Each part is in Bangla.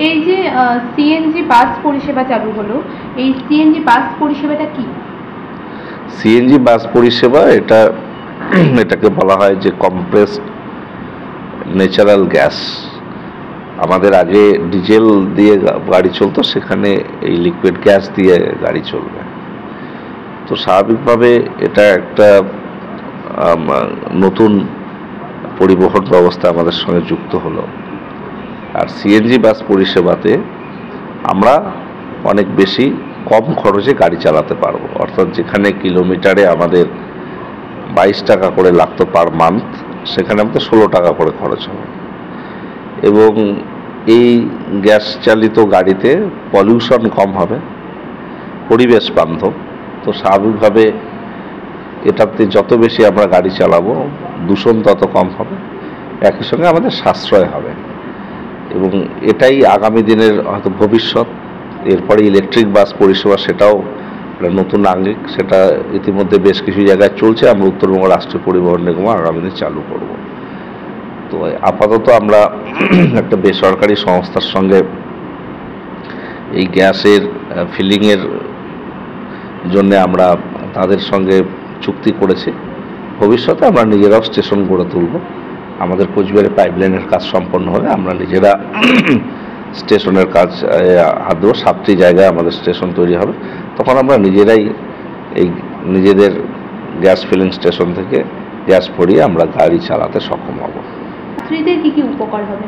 এই যে সিএনজি বাস পরিষেবা চালু হলো, এই সিএনজি বাস পরিষেবাটা কি? সিএনজি বাস পরিষেবা এটাকে বলা হয় যে কম্প্রেসড ন্যাচারাল গ্যাস। আমাদের আগে ডিজেল দিয়ে গাড়ি চলতো, সেখানে এই লিকুইড গ্যাস দিয়ে গাড়ি চলবে। তো স্বাভাবিকভাবে এটা একটা নতুন পরিবহন ব্যবস্থা আমাদের সঙ্গে যুক্ত হলো। আর সিএনজি বাস পরিষেবাতে আমরা অনেক বেশি কম খরচে গাড়ি চালাতে পারবো। অর্থাৎ যেখানে কিলোমিটারে আমাদের 22 টাকা করে লাগতো পার মান্থ, সেখানে আমাদের 16 টাকা করে খরচ হবে। এবং এই গ্যাস চালিত গাড়িতে পলিউশন কম হবে, পরিবেশ বান্ধব। তো স্বাভাবিকভাবে এটাতে যত বেশি আমরা গাড়ি চালাবো দূষণ তত কম হবে, একই সঙ্গে আমাদের সাশ্রয় হবে। এবং এটাই আগামী দিনের হয়তো ভবিষ্যৎ। এরপরে ইলেকট্রিক বাস পরিষেবা, সেটাও নতুন আঙ্গিক, সেটা ইতিমধ্যে বেশ কিছু জায়গায় চলছে। আমরা উত্তরবঙ্গ রাষ্ট্রীয় পরিবহন নিগম আগামী দিনে চালু করব। তো আপাতত আমরা একটা বেসরকারি সংস্থার সঙ্গে এই গ্যাসের ফিলিংয়ের জন্য আমরা তাদের সঙ্গে চুক্তি করেছি। ভবিষ্যতে আমরা নিজেরাও স্টেশন গড়ে তুলব। আমাদের কোচবিহারে পাইপলাইনের কাজ সম্পন্ন হলে আমরা নিজেরা স্টেশনের কাজ হাত দেবো। 7টি জায়গায় আমাদের স্টেশন তৈরি হবে, তখন আমরা নিজেরাই এই নিজেদের গ্যাস ফিলিং স্টেশন থেকে গ্যাস ভরিয়ে আমরা গাড়ি চালাতে সক্ষম হব। যাত্রীদের কি কি উপকার হবে?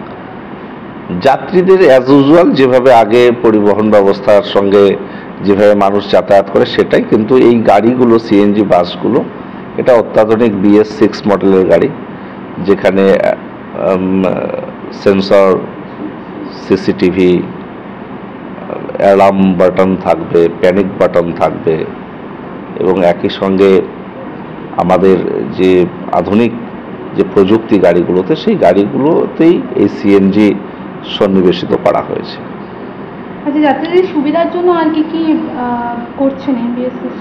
যাত্রীদের অ্যাজ ইউজুয়াল যেভাবে আগে পরিবহন ব্যবস্থার সঙ্গে যেভাবে মানুষ যাতায়াত করে সেটাই, কিন্তু এই গাড়িগুলো সিএনজি বাসগুলো এটা অত্যাধুনিক BS6 মডেলের গাড়ি, যেখানে সেন্সর, সিসিটিভি, অ্যালার্ম বাটন থাকবে, প্যানিক বাটন থাকবে, এবং একই সঙ্গে আমাদের যে আধুনিক যে প্রযুক্তি গাড়িগুলোতে, সেই গাড়িগুলোতেই এই সিএনজি সন্নিবেশিত করা হয়েছে। আচ্ছা, যাত্রীদের সুবিধার জন্য আর কি কি করছেন এমবিএসএস?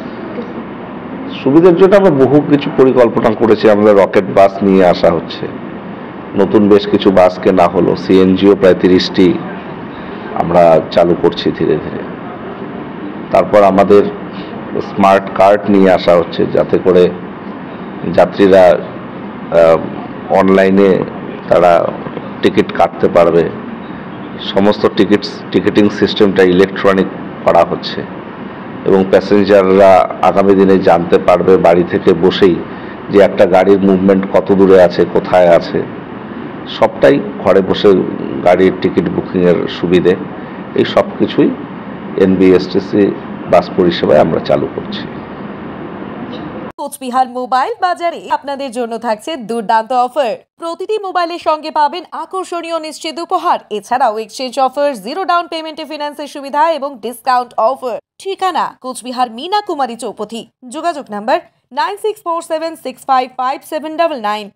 সুবিধার জন্য আমরা বহু কিছু পরিকল্পনা করেছি। আমাদের রকেট বাস নিয়ে আসা হচ্ছে, নতুন বেশ কিছু বাস কেনা হলো, সিএনজিও প্রায় 30টি আমরা চালু করছি ধীরে ধীরে। তারপর আমাদের স্মার্ট কার্ড নিয়ে আসা হচ্ছে, যাতে করে যাত্রীরা অনলাইনে তারা টিকিট কাটতে পারবে। সমস্ত টিকিটিং সিস্টেমটা ইলেকট্রনিক করা হচ্ছে, এবং প্যাসেঞ্জাররা আগামী দিনে জানতে পারবে বাড়ি থেকে বসেই যে একটা গাড়ির মুভমেন্ট কত দূরে আছে, কোথায় আছে, সবটাই ঘরে বসে গাড়ির টিকিট বুকিংয়ের সুবিধে। এই সব কিছুই এনবিএসটিসি বাস পরিষেবায় আমরা চালু করছি। কোচবিহার মোবাইল বাজারে আপনাদের জন্য থাকছে দুর্দান্ত অফার। প্রতিটি মোবাইলের সঙ্গে পাবেন আকর্ষণীয় নিশ্চিত উপহার। এছাড়াও এক্সচেঞ্জ অফার, 0 ডাউন পেমেন্টে ফিন্যান্সের সুবিধা এবং ডিসকাউন্ট অফার। ঠিকানা কোচবিহার মীনা কুমারী চৌপথি। যোগাযোগ নাম্বার 9647655799।